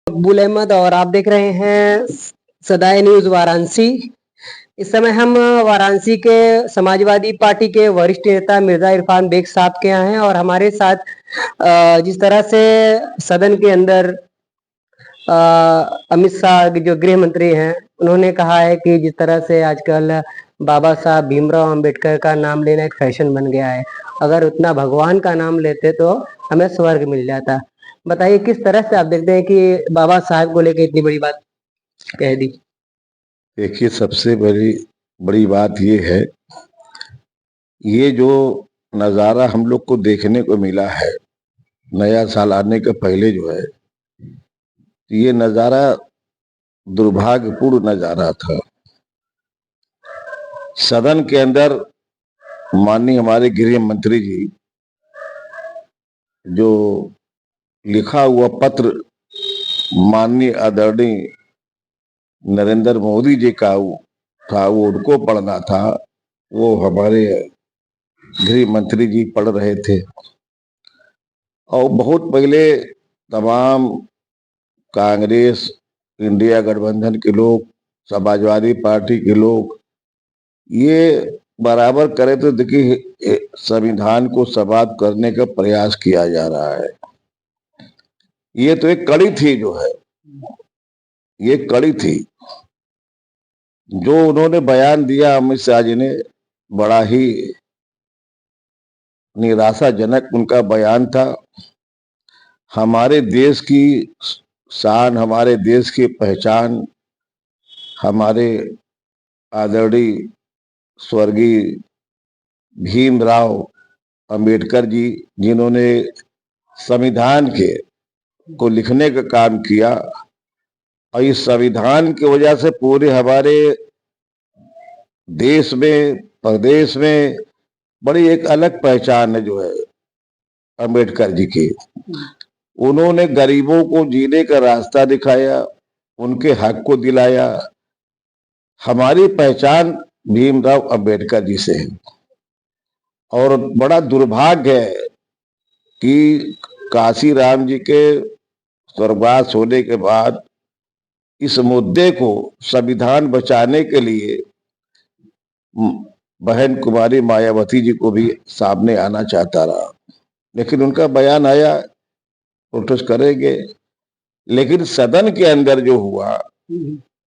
मकबूल अहमद और आप देख रहे हैं सदाए न्यूज वाराणसी। इस समय हम वाराणसी के समाजवादी पार्टी के वरिष्ठ नेता मिर्जा इरफान बेग साहब के यहाँ हैं और हमारे साथ जिस तरह से सदन के अंदर अमित शाह जो गृह मंत्री हैं, उन्होंने कहा है कि जिस तरह से आजकल बाबा साहब भीमराव अंबेडकर का नाम लेना एक फैशन बन गया है, अगर उतना भगवान का नाम लेते तो हमें स्वर्ग मिल जाता। बताइए किस तरह से आप देखते हैं कि बाबा साहब को लेकर इतनी बड़ी बात कह दी। देखिए, सबसे बड़ी बड़ी बात ये है, ये जो नज़ारा हम लोग को देखने को मिला है नया साल आने के पहले जो है, ये नज़ारा दुर्भाग्यपूर्ण नज़ारा था। सदन के अंदर माननीय हमारे गृह मंत्री जी जो लिखा हुआ पत्र माननीय आदरणीय नरेंद्र मोदी जी का था, वो उनको पढ़ना था, वो हमारे गृह मंत्री जी पढ़ रहे थे। और बहुत पहले तमाम कांग्रेस, इंडिया गठबंधन के लोग, समाजवादी पार्टी के लोग ये बराबर करे तो देखिए संविधान को समाप्त करने का प्रयास किया जा रहा है। ये तो एक कड़ी थी जो है, ये कड़ी थी जो उन्होंने बयान दिया अमित शाह जी ने, बड़ा ही निराशाजनक उनका बयान था। हमारे देश की शान, हमारे देश की पहचान, हमारे आदरणीय स्वर्गीय भीमराव अंबेडकर जी, जिन्होंने संविधान के को लिखने का काम किया, और इस संविधान की वजह से पूरे हमारे देश में, प्रदेश में बड़ी एक अलग पहचान है जो है अंबेडकर जी की। उन्होंने गरीबों को जीने का रास्ता दिखाया, उनके हक को दिलाया। हमारी पहचान भीमराव अंबेडकर जी से है। और बड़ा दुर्भाग्य है कि काशी राम जी के स्वर्गवास होने के बाद इस मुद्दे को संविधान बचाने के लिए बहन कुमारी मायावती जी को भी सामने आना चाहता रहा, लेकिन उनका बयान आया, प्रोटेस्ट करेंगे। लेकिन सदन के अंदर जो हुआ,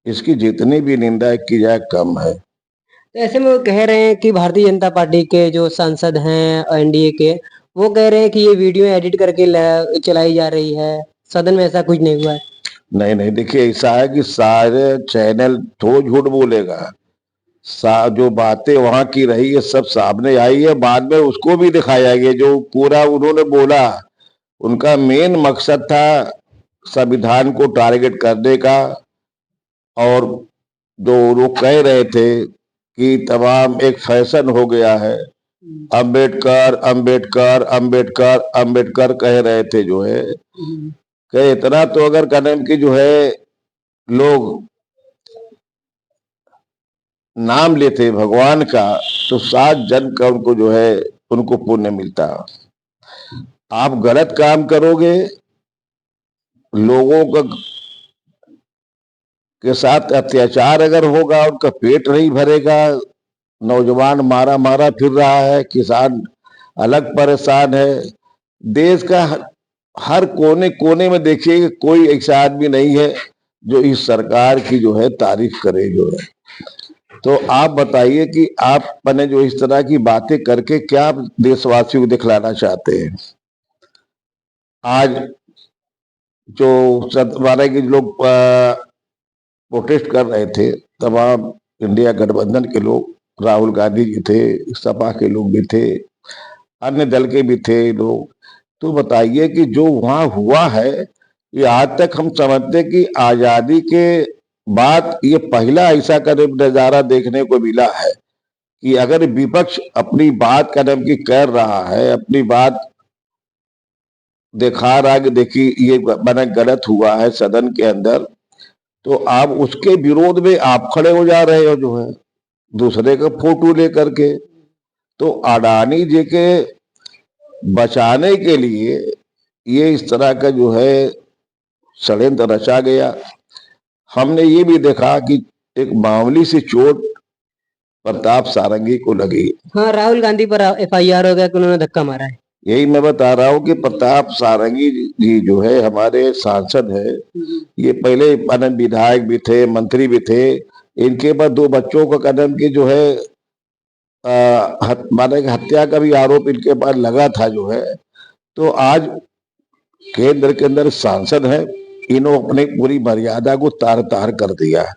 इसकी जितनी भी निंदा की जाए कम है। तो ऐसे में वो कह रहे हैं कि भारतीय जनता पार्टी के जो सांसद हैं एनडीए के, वो कह रहे हैं कि ये वीडियो एडिट करके चलाई जा रही है, सदन में ऐसा कुछ नहीं हुआ है। नहीं नहीं, देखिए ऐसा है कि सारे चैनल तो झूठ बोलेगा। जो बातें वहां की रही है सब सामने आई है, बाद में उसको भी दिखाया गया। जो पूरा उन्होंने बोला, उनका मेन मकसद था संविधान को टारगेट करने का। और जो लोग कह रहे थे कि तमाम एक फैशन हो गया है, अंबेडकर अंबेडकर अंबेडकर अंबेडकर कह रहे थे जो है, कि इतना तो अगर कदम की जो है लोग नाम लेते भगवान का, तो 7 जन्म का उनको जो है उनको पुण्य मिलता। आप गलत काम करोगे, लोगों का के साथ अत्याचार अगर होगा, उनका पेट नहीं भरेगा, नौजवान मारा मारा फिर रहा है, किसान अलग परेशान है। देश का हर कोने कोने में देखिए, कोई ऐसा आदमी नहीं है जो इस सरकार की जो है तारीफ करे जो है। तो आप बताइए कि आप अपने जो इस तरह की बातें करके क्या देशवासियों को दिखलाना चाहते हैं। आज जो हमारे के लोग प्रोटेस्ट कर रहे थे, तमाम इंडिया गठबंधन के लोग, राहुल गांधी जी थे, सपा के लोग भी थे, अन्य दल के भी थे लोग। तो बताइए कि जो वहां हुआ है, ये आज तक हम समझते कि आजादी के बाद ये पहला ऐसा कदम नजारा देखने को मिला है कि अगर विपक्ष अपनी बात कदम की कर रहा है, अपनी बात दिखा रहा है कि देखिए ये मैंने गलत हुआ है सदन के अंदर, तो आप उसके विरोध में आप खड़े हो जा रहे हो जो है, दूसरे का फोटो लेकर के। तो अडानी जी के बचाने के लिए ये इस तरह का जो है षड्यंत्र रचा गया। हमने ये भी देखा कि एक मामूली सी चोट प्रताप सारंगी को लगी। हाँ, राहुल गांधी पर FIR हो गया कि उन्होंने धक्का मारा है। यही मैं बता रहा हूँ कि प्रताप सारंगी जी जो है हमारे सांसद है, ये पहले माने विधायक भी थे, मंत्री भी थे। इनके पास 2 बच्चों का कदम की जो है माने हत्या का भी आरोप इनके पास लगा था जो है। तो आज केंद्र के अंदर सांसद है, इन्होंने अपनी पूरी मर्यादा को तार तार कर दिया।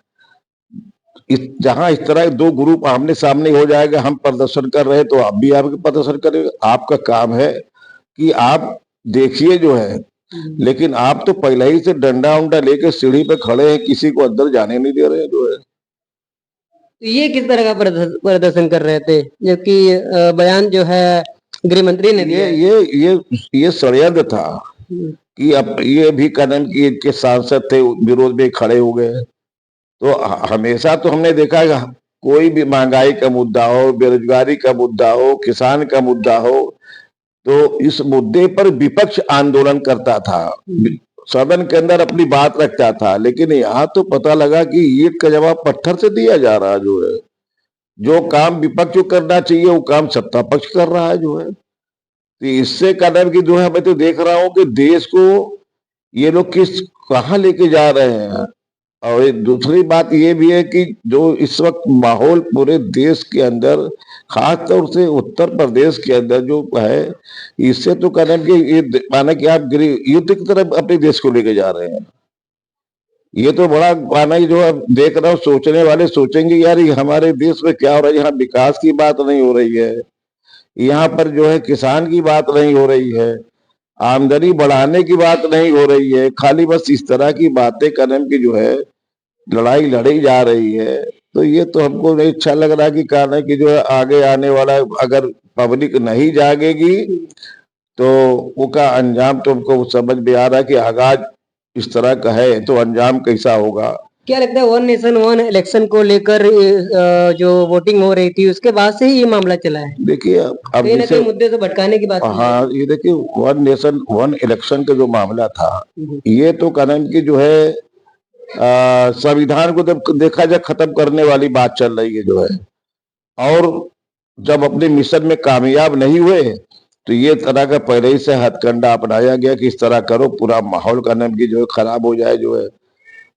जहां इस तरह 2 ग्रुप आमने सामने हो जाएगा, हम प्रदर्शन कर रहे हैं तो आप भी आपके प्रदर्शन करेंगे। आपका काम है कि आप देखिए जो है, लेकिन आप तो पहले ही से डंडा उंडा लेके सीढ़ी पे खड़े हैं, किसी को अंदर जाने नहीं दे रहे हैं जो है। तो ये किस तरह का प्रदर्शन कर रहे थे, जबकि बयान जो है गृह मंत्री ने दिया है। ये षड्यंत्र था कि अब ये भी कदम की के सांसद थे, विरोध में खड़े हो गए। तो हमेशा तो हमने देखा है कोई भी महंगाई का मुद्दा हो, बेरोजगारी का मुद्दा हो, किसान का मुद्दा हो, तो इस मुद्दे पर विपक्ष आंदोलन करता था, सदन के अंदर अपनी बात रखता था। लेकिन यहाँ तो पता लगा कि ईंट का जवाब पत्थर से दिया जा रहा है जो है। जो काम विपक्ष को करना चाहिए वो काम सत्ता पक्ष कर रहा है जो है। तो इससे कदम की जो है मैं तो देख रहा हूँ कि देश को ये लोग कहाँ लेके जा रहे हैं। और एक दूसरी बात ये भी है कि जो इस वक्त माहौल पूरे देश के अंदर, खास तौर से उत्तर प्रदेश के अंदर जो है, इससे तो कदम कि ये माना कि आप युद्ध की तरफ अपने देश को लेके जा रहे हैं। ये तो बड़ा माना कि जो अब देख रहा हूँ, सोचने वाले सोचेंगे यार ये हमारे देश में क्या हो रहा है, यहाँ विकास की बात नहीं हो रही है, यहाँ पर जो है किसान की बात नहीं हो रही है, आमदनी बढ़ाने की बात नहीं हो रही है, खाली बस इस तरह की बातें कदम की जो है लड़ाई लड़ी जा रही है। तो ये तो हमको नहीं अच्छा लग रहा कि कहना कि जो है आगे आने वाला अगर पब्लिक नहीं जागेगी तो उसका अंजाम तो हमको समझ में आ रहा है कि आगाज इस तरह का है तो अंजाम कैसा होगा। क्या लगता है 1 नेशन 1 इलेक्शन को लेकर जो वोटिंग हो रही थी उसके बाद से ही ये मामला चला है? देखिए अब कहीं ना कहीं मुद्दे से भटकाने की बात की है। हाँ, ये देखिए 1 नेशन 1 इलेक्शन का जो मामला था, ये तो कदम की जो है संविधान को जब देखा जाए खत्म करने वाली बात चल रही है जो है। और जब अपने मिशन में कामयाब नहीं हुए तो ये तरह का पहले ही से हथकंडा अपनाया गया कि इस तरह करो पूरा माहौल का नाम की जो है खराब हो जाए जो है,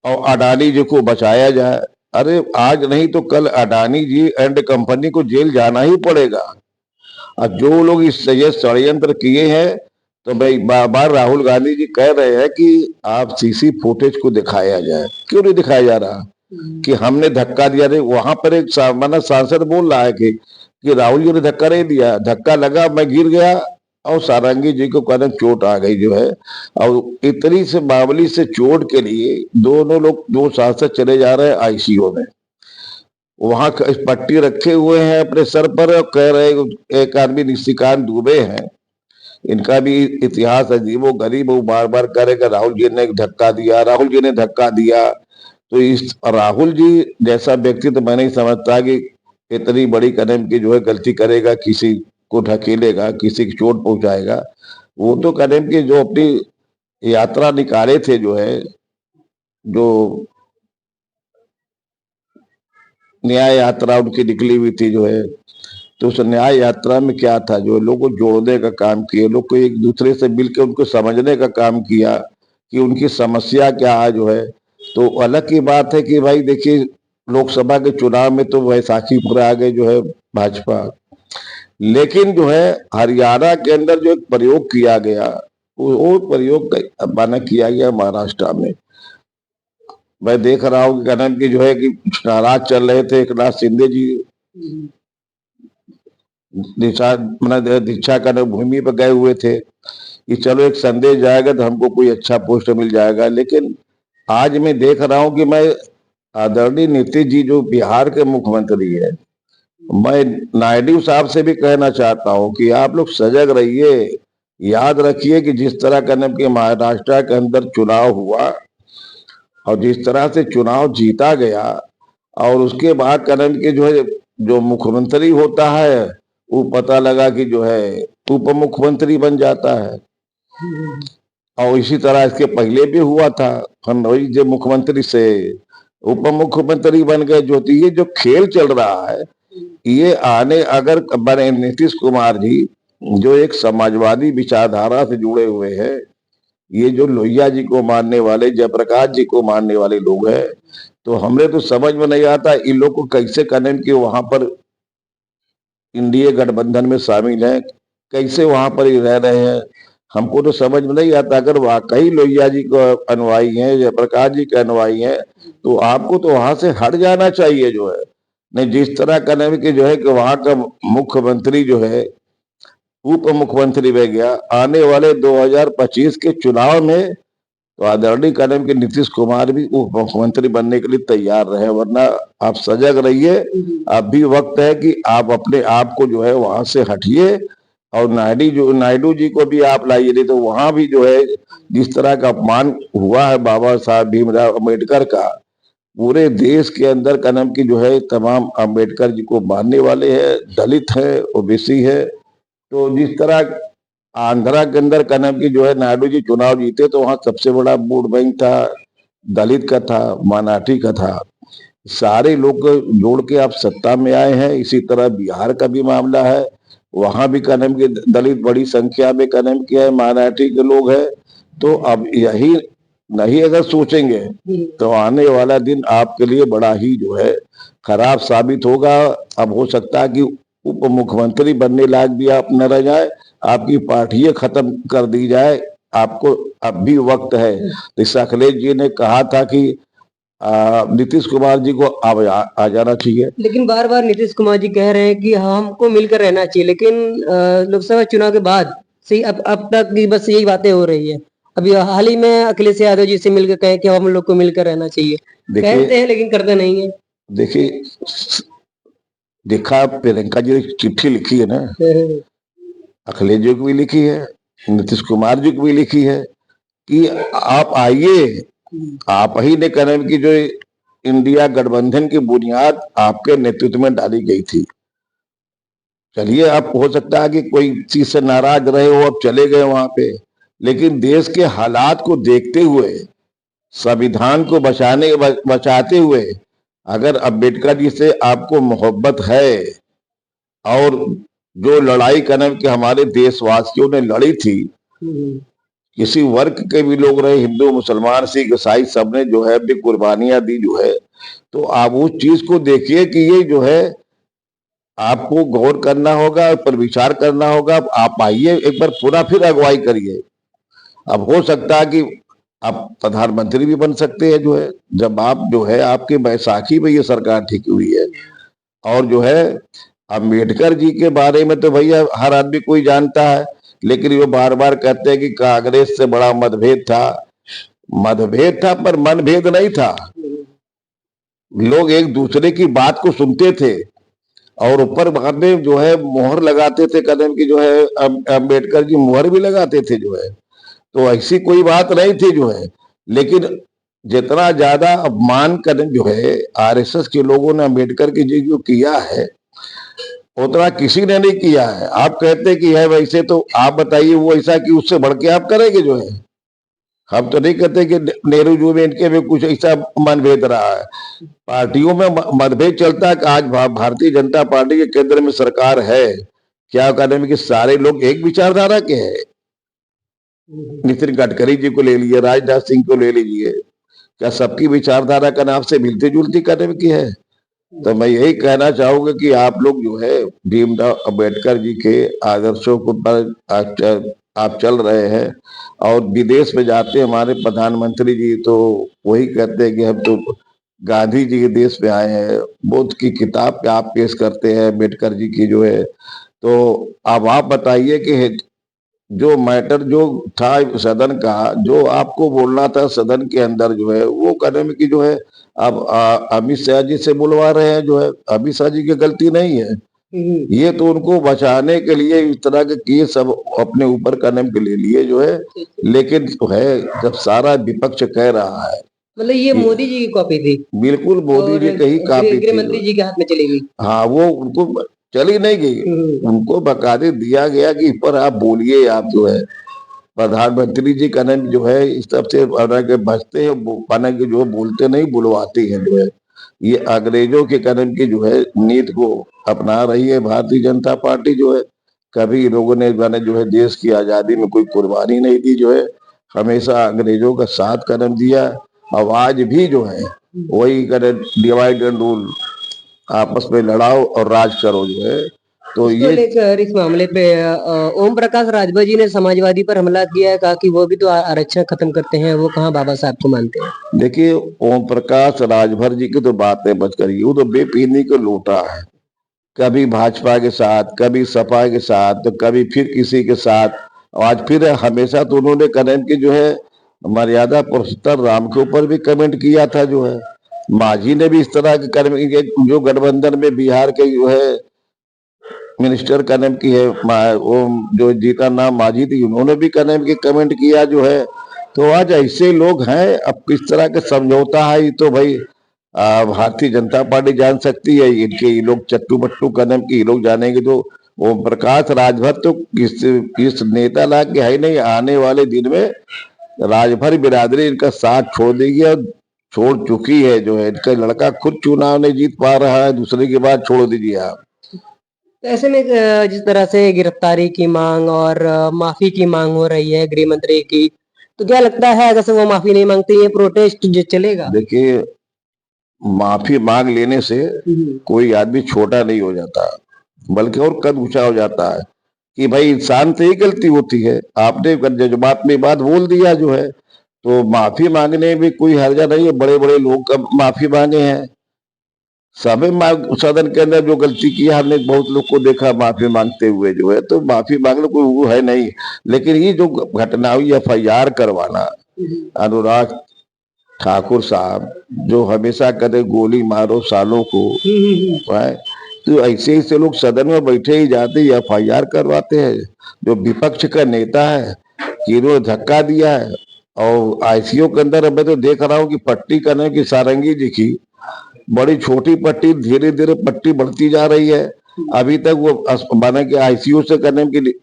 और अडानी जी को बचाया जाए। अरे आज नहीं तो कल अडानी जी एंड कंपनी को जेल जाना ही पड़ेगा। और जो लोग इस ये षड्यंत्र किए हैं, तो भाई बार बार राहुल गांधी जी कह रहे हैं कि आप सीसी फुटेज को दिखाया जाए। क्यों नहीं दिखाया जा रहा कि हमने धक्का दिया? रे वहां पर एक माना सांसद बोल रहा है कि राहुल जी ने धक्का नहीं दिया, धक्का लगा, मैं गिर गया और सारंगी जी को कदम चोट आ गई जो है। और इतनी से मामूली से चोट के लिए दोनों लोग 2 सांसद चले जा रहे हैं ICU में। वहां पट्टी रखे हुए हैं अपने सर पर और कह रहे एक आदमी निशिकांत दुबे हैं, इनका भी इतिहास अजीबो गरीब, वो बार बार करेगा राहुल जी ने धक्का दिया, राहुल जी ने धक्का दिया। तो इस राहुल जी जैसा व्यक्ति तो मैं नहीं समझता कि इतनी बड़ी कदम की जो है गलती करेगा, किसी को ढकेलेगा, किसी की चोट पहुंचाएगा। वो तो कदम की जो अपनी यात्रा निकाले थे जो है, जो न्याय यात्रा उनकी निकली हुई थी जो है, तो उस न्याय यात्रा में क्या था, जो लोगों को जोड़ने का काम किया, लोग को एक दूसरे से मिलकर उनको समझने का काम किया कि उनकी समस्या क्या है जो है। तो अलग की बात है कि भाई देखिए लोकसभा के चुनाव में तो वैसाखीपुर आ गए जो है भाजपा, लेकिन जो है हरियाणा के अंदर जो एक प्रयोग किया गया वो प्रयोग माना किया गया महाराष्ट्र में। मैं देख रहा हूँ कि कदम की जो है कि नाराज चल रहे थे, एकनाथ शिंदे जी दीक्षा का भूमि पर गए हुए थे कि चलो एक संदेश जाएगा तो हमको कोई अच्छा पोस्ट मिल जाएगा। लेकिन आज मैं देख रहा हूं कि मैं आदरणीय नीतीश जी जो बिहार के मुख्यमंत्री है, मैं नायडू साहब से भी कहना चाहता हूं कि आप लोग सजग रहिए। याद रखिए कि जिस तरह का नाम कि महाराष्ट्र के अंदर चुनाव हुआ और जिस तरह से चुनाव जीता गया, और उसके बाद कदम के जो है जो मुख्यमंत्री होता है वो पता लगा कि जो है उप मुख्यमंत्री बन जाता है। और इसी तरह इसके पहले भी हुआ था। फडणवीस जो मुख्यमंत्री से उप मुख्यमंत्री बन गए। जो तो ये जो खेल चल रहा है, ये आने अगर बने नीतीश कुमार जी, जो एक समाजवादी विचारधारा से जुड़े हुए हैं, ये जो लोहिया जी को मानने वाले, जयप्रकाश जी को मानने वाले लोग हैं, तो हमें तो समझ में नहीं आता इन लोग को कैसे करने कि वहां पर इंडिया गठबंधन में शामिल है, कैसे वहां पर ही रह रहे हैं, हमको तो समझ में नहीं आता। अगर वाकई लोहिया जी को अनुयायी हैं, जयप्रकाश जी के अनुयायी हैं, तो आपको तो वहां से हट जाना चाहिए जो है। नहीं, जिस तरह का नहीं कि जो है कि वहां का मुख्यमंत्री जो है उप मुख्यमंत्री बन गया, आने वाले 2025 के चुनाव में तो आदरणीय कदम के नीतीश कुमार भी उप मुख्यमंत्री बनने के लिए तैयार रहे, वरना आप सजग रहिए। अभी वक्त है कि आप अपने आप को जो है वहां से हटिए, और नायडू जी को भी आप लाइए। नहीं तो वहां भी जो है जिस तरह का अपमान हुआ है बाबा साहब भीमराव अम्बेडकर का, पूरे देश के अंदर कदम की जो है तमाम अम्बेडकर जी को मानने वाले हैं, दलित है, ओबीसी है। तो जिस तरह आंध्रा के अंदर कनम की जो है नायडू जी चुनाव जीते, तो वहां सबसे बड़ा वोट बैंक था दलित का, था मराठी का था। सारे लोग को जोड़ के आप सत्ता में आए हैं। इसी तरह बिहार का भी मामला है, वहां भी कनम के दलित बड़ी संख्या में कनम के है, मराठी के लोग हैं। तो अब यही नहीं अगर सोचेंगे तो आने वाला दिन आपके लिए बड़ा ही जो है खराब साबित होगा। अब हो सकता है कि उप मुख्यमंत्री बनने लायक भी आप न रह जाए, आपकी पार्टी खत्म कर दी जाए। आपको अब भी वक्त है। जैसे अखिलेश जी ने कहा था कि नीतीश कुमार जी को अब आ जाना चाहिए। लेकिन बार बार नीतीश कुमार जी कह रहे हैं कि हमको मिलकर रहना चाहिए, लेकिन लोकसभा चुनाव के बाद से अब तक की बस यही बातें हो रही है। अभी हाल ही में अखिलेश यादव जी से मिलकर कहे कि हम लोग को मिलकर रहना चाहिए। कहते हैं लेकिन करते नहीं है। देखिए, देखा प्रियंका जी ने चिट्ठी लिखी है ना, अखिलेश जी को भी लिखी है, नीतीश कुमार जी को भी लिखी है कि आप आइए। आप ही ने कदम की जो इंडिया गठबंधन की बुनियाद आपके नेतृत्व में डाली गई थी। चलिए, अब हो सकता है कि कोई चीज से नाराज रहे हो, अब चले गए वहां पे, लेकिन देश के हालात को देखते हुए, संविधान को बचाते हुए, अगर अम्बेडकर जी से आपको मोहब्बत है, और जो लड़ाई कदम के हमारे देशवासियों ने लड़ी थी, किसी वर्ग के भी लोग रहे, हिंदू मुसलमान सिख ईसाई, सबने जो है भी कुर्बानियां दी जो है। तो आप उस चीज को देखिए कि ये जो है आपको गौर करना होगा, पर विचार करना होगा। आप आइए एक बार पूरा फिर अगुवाई करिए। अब हो सकता है कि आप प्रधानमंत्री भी बन सकते हैं जो है, जब आप जो है आपके बैसाखी में ये सरकार ठीक हुई है। और जो है अम्बेडकर जी के बारे में तो भैया हर आदमी कोई जानता है, लेकिन वो बार बार कहते हैं कि कांग्रेस से बड़ा मतभेद था। मतभेद था पर मनभेद नहीं था। लोग एक दूसरे की बात को सुनते थे और ऊपर बाद में जो है मोहर लगाते थे कदम की, जो है अम्बेडकर जी मोहर भी लगाते थे जो है। तो ऐसी कोई बात नहीं थी जो है। लेकिन जितना ज्यादा अपमान कदम जो है आरएसएस के लोगों ने अम्बेडकर की जी जो किया है, उतना किसी ने नहीं किया है। आप कहते कि है वैसे, तो आप बताइए वो ऐसा कि उससे बढ़ के आप करेंगे जो है। हम तो नहीं कहते कि नेहरू जी में इनके में कुछ ऐसा मनभेद रहा है। पार्टियों में मतभेद चलता है कि आज भारतीय जनता पार्टी के केंद्र में सरकार है, क्या कहने में कि सारे लोग एक विचारधारा के हैं। नितिन गडकरी जी को ले लीजिए, राजनाथ सिंह को ले लीजिए, क्या सबकी विचारधारा का नाम से मिलती जुलती कदम की है? तो मैं यही कहना चाहूंगा कि आप लोग जो है भीमराव अम्बेडकर जी के आदर्शों को पर आप चल रहे हैं। और विदेश में जाते हैं हमारे प्रधानमंत्री जी, तो वही कहते हैं कि हम तो गांधी जी के देश में आए हैं। बुद्ध की किताब पे आप पेश करते हैं अम्बेडकर जी की जो है। तो अब आप बताइए कि जो मैटर जो था सदन का, जो आपको बोलना था सदन के अंदर जो है, वो कदम की जो है आप अमित शाह जी से बुलवा रहे हैं जो है। अमित शाह जी की गलती नहीं है, ये तो उनको बचाने के लिए इस तरह के केस सब अपने ऊपर कदम के ले लिए जो है। लेकिन जो है जब सारा विपक्ष कह रहा है, मतलब ये मोदी जी की कॉपी थी। बिल्कुल मोदी जी की ही कॉपी गृह मंत्री जी के हाथ में चली गई। हाँ, वो उनको चली नहीं गई, उनको बकायदे दिया गया कि पर आप बोलिए, आप जो है प्रधानमंत्री जी का नाम जो है इस तरफ से बना के बचते हैं, बना के जो बोलते नहीं बुलवाती है जो है। ये अंग्रेजों के कदम की जो है नीति को अपना रही है भारतीय जनता पार्टी जो है। कभी लोगों ने मैंने जो है देश की आजादी में कोई कुर्बानी नहीं दी जो है, हमेशा अंग्रेजों का साथ कदम दिया। अब आज भी जो है वही कदम डिवाइड एंड रूल, आपस में लड़ाओ और राज करो जो है। तो इसको ये लेकर इस मामले पे ओम प्रकाश राजभर जी ने समाजवादी पर हमला किया है, कहा कि वो भी तो आरक्षण खत्म करते हैं, वो कहाँ बाबा साहब को मानते हैं। देखिए, ओम प्रकाश राजभर जी की तो बातें मत करिए, वो तो बेपीनी को लोटा है। कभी भाजपा के साथ, कभी सपा के साथ, तो कभी फिर किसी के साथ। आज फिर हमेशा तो उन्होंने कदम की जो है मर्यादा पुरुषोत्तम राम के ऊपर भी कमेंट किया था जो है। मांझी ने भी इस तरह के कदम जो गठबंधन में बिहार के जो है मिनिस्टर कदम की है, वो जो जी का नाम मांझी थी, उन्होंने भी कदम की कमेंट किया जो है। तो आज ऐसे लोग हैं, अब किस तरह का समझौता है ये तो भाई भारतीय जनता पार्टी जान सकती है। इनके ये लोग चट्टू बट्टू कदम की ये लोग जानेंगे तो ओम प्रकाश राजभर तो किस नेता ला के है नहीं। आने वाले दिन में राजभर बिरादरी इनका साथ छोड़ देगी और छोड़ चुकी है जो है। इनका लड़का खुद चुनाव नहीं जीत पा रहा है, दूसरे की बात छोड़ दीजिए आप। तो ऐसे में जिस तरह से गिरफ्तारी की मांग और माफी की मांग हो रही है गृह मंत्री की, तो क्या लगता है अगर से वो माफी नहीं मांगते ये प्रोटेस्ट जो चलेगा। देखिए, माफी मांग लेने से कोई आदमी छोटा नहीं हो जाता, बल्कि और कद ऊंचा हो जाता है। कि भाई इंसान से ही गलती होती है, आपने जज्बात में बात बोल दिया जो है, तो माफी मांगने में कोई हर्जा नहीं है। बड़े बड़े लोग कब माफी मांगे हैं, सभी सदन के अंदर जो गलती की है, हमने बहुत लोग को देखा माफी मांगते हुए जो है। तो माफी मांगने कोई वो है नहीं। लेकिन ये जो घटना हुई FIR करवाना, अनुराग ठाकुर साहब जो हमेशा कहते गोली मारो सालों को, है तो ऐसे ऐसे लोग सदन में बैठे ही जाते FIR करवाते हैं। जो विपक्ष का नेता है कि इन्होंने धक्का दिया है। और ICU के अंदर मैं तो देख रहा हूँ कि पट्टी करने की सारंगी जी की बड़ी छोटी पट्टी, धीरे धीरे पट्टी बढ़ती जा रही है। अभी तक वो माने कि ICU से करने के लिए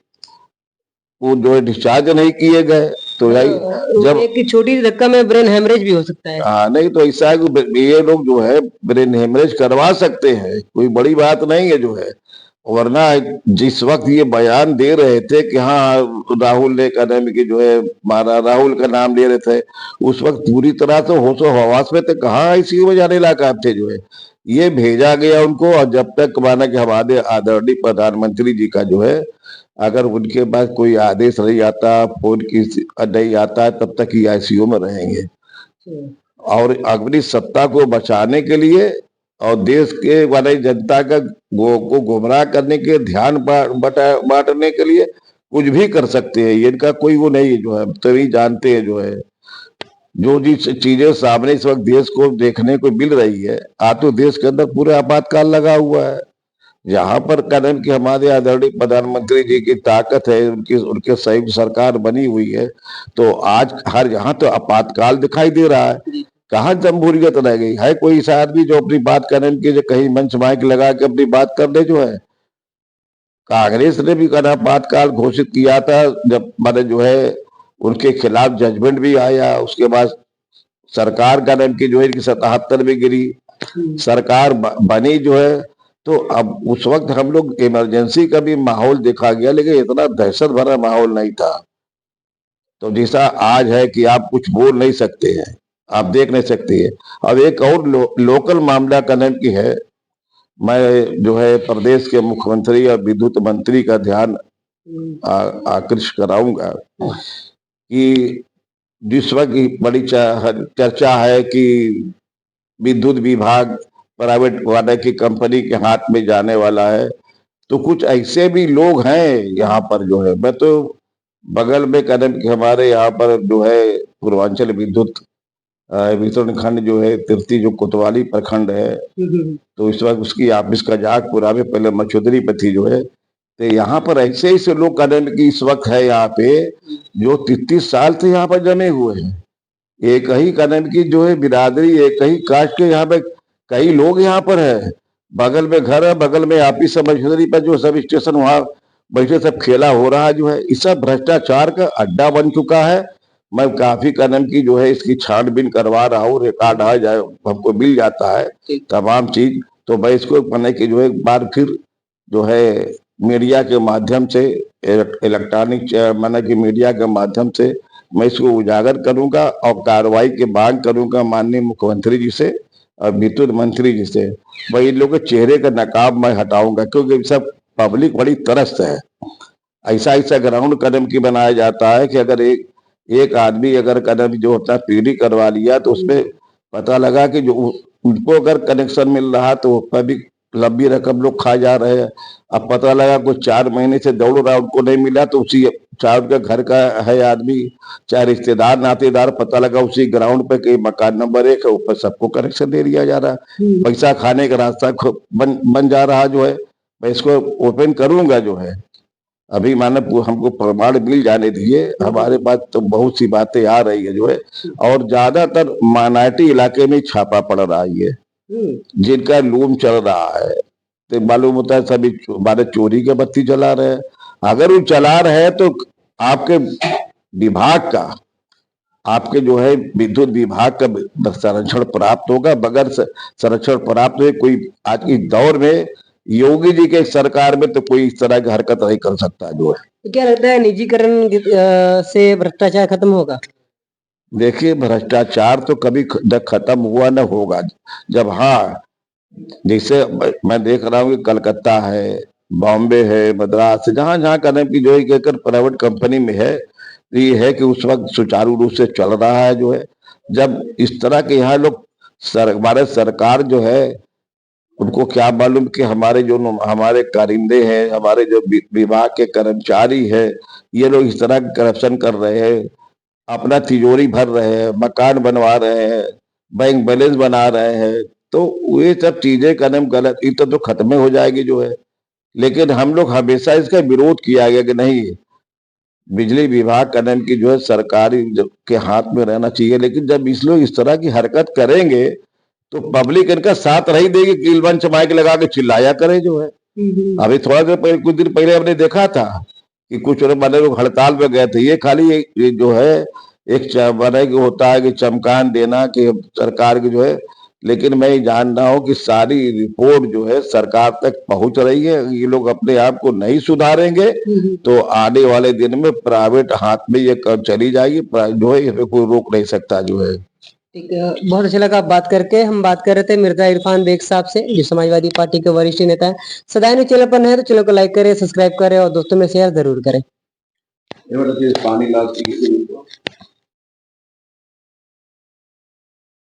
वो जो है डिस्चार्ज नहीं किए गए। तो जब एक छोटी सी धक्का में ब्रेन हेमरेज भी हो सकता है। हाँ, नहीं तो ऐसा है कि ये लोग जो है ब्रेन हेमरेज करवा सकते हैं, कोई बड़ी बात नहीं है जो है। वरना जिस वक्त ये बयान दे रहे थे कि हाँ राहुल ने कदम की जो है मारा, राहुल का नाम ले रहे थे, उस वक्त पूरी तरह से होशो हवास में थे, कहाँ ICU में जाने लायक थे जो है। ये भेजा गया उनको। और जब तक माना कि हमारे आदरणीय प्रधानमंत्री जी का जो है अगर उनके पास कोई आदेश नहीं आता, फोन की नहीं आता, तब तक ये ICU में रहेंगे। और अपनी सत्ता को बचाने के लिए और देश के वाले जनता का को गुमराह करने के ध्यान बांटने के लिए कुछ भी कर सकते हैं। ये इनका कोई वो नहीं जो है, तभी जानते हैं जो है जो जिस चीजें सामने इस वक्त देश को देखने को मिल रही है। आज तो देश के अंदर पूरे आपातकाल लगा हुआ है। यहाँ पर कदम की हमारे आदरणीय प्रधानमंत्री जी की ताकत है, उनके संयुक्त सरकार बनी हुई है। तो आज हर यहाँ तो आपातकाल दिखाई दे रहा है। कहाँ जमहूरियत रह गई है। कोई ऐसा आदमी जो अपनी बात करने के जो कहीं मंच माइक लगा के अपनी बात कर ले जो है। कांग्रेस ने भी कदा आपातकाल घोषित किया था, जब मैंने जो है उनके खिलाफ जजमेंट भी आया। उसके बाद सरकार कदम की जो है 77 में गिरी, सरकार बनी जो है। तो अब उस वक्त हम लोग इमरजेंसी का भी माहौल देखा गया, लेकिन इतना दहशत भरा माहौल नहीं था। तो जैसा आज है कि आप कुछ बोल नहीं सकते हैं, आप देख नहीं सकते हैं। अब एक और लोकल मामला कदम की है। मैं जो है प्रदेश के मुख्यमंत्री और विद्युत मंत्री का ध्यान आकृष्ट कराऊंगा कि जिस वक्त बड़ी चर्चा है कि विद्युत विभाग प्राइवेट वाले की कंपनी के हाथ में जाने वाला है, तो कुछ ऐसे भी लोग हैं यहाँ पर जो है। मैं तो बगल में कदम के हमारे यहाँ पर जो है पूर्वांचल विद्युत वितरण खंड जो है तिरती जो कोतवाली प्रखंड है, तो इस वक्त उसकी ऑफिस का जागपुरा में, पहले मचौधरी पे थी जो है। तो यहाँ पर ऐसे ऐसे लोग कदम की इस वक्त है यहाँ पे जो 33 साल से यहाँ पर जमे हुए हैं। एक ही कदम की जो है बिरादरी, एक ही कास्ट के यहाँ पे कई लोग यहाँ पर है। बगल में घर है, बगल में ऑफिस है मचौधरी पर जो सब स्टेशन, वैसे सब खेला हो रहा जो है, इस सब भ्रष्टाचार का अड्डा बन चुका है। मैं काफी कदम की जो है इसकी छानबीन करवा रहा हूँ, रिकॉर्ड आ जाए हमको मिल जाता है तमाम चीज। तो मैं इसको मैंने कि जो है एक बार फिर जो है मीडिया के माध्यम से, इलेक्ट्रॉनिक माना कि मीडिया के माध्यम से मैं इसको उजागर करूंगा और कार्रवाई की मांग करूंगा माननीय मुख्यमंत्री जी से और वित्त मंत्री जी से। भाई इन लोगों के चेहरे का नकाब मैं हटाऊंगा, क्योंकि सब पब्लिक बड़ी तरस है। ऐसा ऐसा ग्राउंड कदम की बनाया जाता है कि अगर एक एक आदमी अगर कदम जो होता है पीढ़ी करवा लिया तो उसमें पता लगा कि जो उनको अगर कनेक्शन मिल रहा तो उस पर भी लंबी रकम लोग खा जा रहे हैं। अब पता लगा कुछ 4 महीने से दौड़ रहा उनको नहीं मिला, तो उसी चाहे उनका घर का है आदमी, चाहे रिश्तेदार नातेदार, पता लगा उसी ग्राउंड पे कि मकान नंबर 1 है, ऊपर सबको कनेक्शन दे दिया जा रहा है। पैसा खाने का रास्ता बन जा रहा जो है। मैं इसको ओपन करूंगा जो है, अभी माने हमको प्रमाण मिल जाने दिए। हमारे पास तो बहुत सी बातें आ रही है जो है, और ज्यादातर माइनॉरिटी इलाके में छापा पड़ रहा है, जिनका लूम चल रहा है। तो मालूम होता है सभी हमारे चोरी के बत्ती जला रहे हैं। अगर वो चला रहे हैं तो आपके विभाग का, आपके जो है विद्युत विभाग का संरक्षण प्राप्त होगा। बगैर संरक्षण प्राप्त हुए कोई आज के दौर में योगी जी के सरकार में तो कोई इस तरह की हरकत नहीं कर सकता जो है। तो क्या लगता है निजीकरण से भ्रष्टाचार खत्म होगा? देखिए भ्रष्टाचार तो कभी खत्म हुआ न होगा। जब हाँ, जैसे मैं देख रहा हूँ कि कलकत्ता है, बॉम्बे है, मद्रास, जहां जहां कदम की जो है कहकर प्राइवेट कंपनी में है, तो ये है कि उस वक्त सुचारू रूप से चल रहा है जो है। जब इस तरह के यहाँ लोग हमारे सरकार जो है, उनको क्या मालूम कि हमारे जो हमारे कारिंदे हैं, हमारे जो विभाग के कर्मचारी है, ये लोग इस तरह करप्शन कर रहे हैं, अपना तिजोरी भर रहे हैं, मकान बनवा रहे हैं, बैंक बैलेंस बना रहे हैं। तो ये सब चीजें कदम गलत, ये तो खत्म हो जाएगी जो है। लेकिन हम लोग हमेशा इसका विरोध किया गया कि नहीं, बिजली विभाग कदम की जो है सरकारी के हाथ में रहना चाहिए। लेकिन जब इस लोग इस तरह की हरकत करेंगे तो पब्लिक इनका साथ नहीं देगी, कीलबंच माइक लगा के चिल्लाया करे जो है। अभी थोड़ा देर पहले, कुछ दिन पहले हमने देखा था कि कुछ बने लोग हड़ताल पे गए थे। ये खाली ये जो है एक बने कि होता है कि चमकान देना कि सरकार की जो है। लेकिन मैं ये जान रहा हूँ कि सारी रिपोर्ट जो है सरकार तक पहुंच रही है। ये लोग अपने आप को नहीं सुधारेंगे तो आने वाले दिन में प्राइवेट हाथ में ये चली जाएगी जो है, इसमें कोई रोक नहीं सकता जो है। ठीक है, बहुत अच्छा लगा बात करके। हम बात कर रहे थे मिर्जा इरफान बेग साहब से, जो समाजवादी पार्टी के वरिष्ठ नेता है। सदाएं चैनल पर नए हैं तो चैनल को लाइक करें, सब्सक्राइब करें और दोस्तों में शेयर जरूर करें। पानी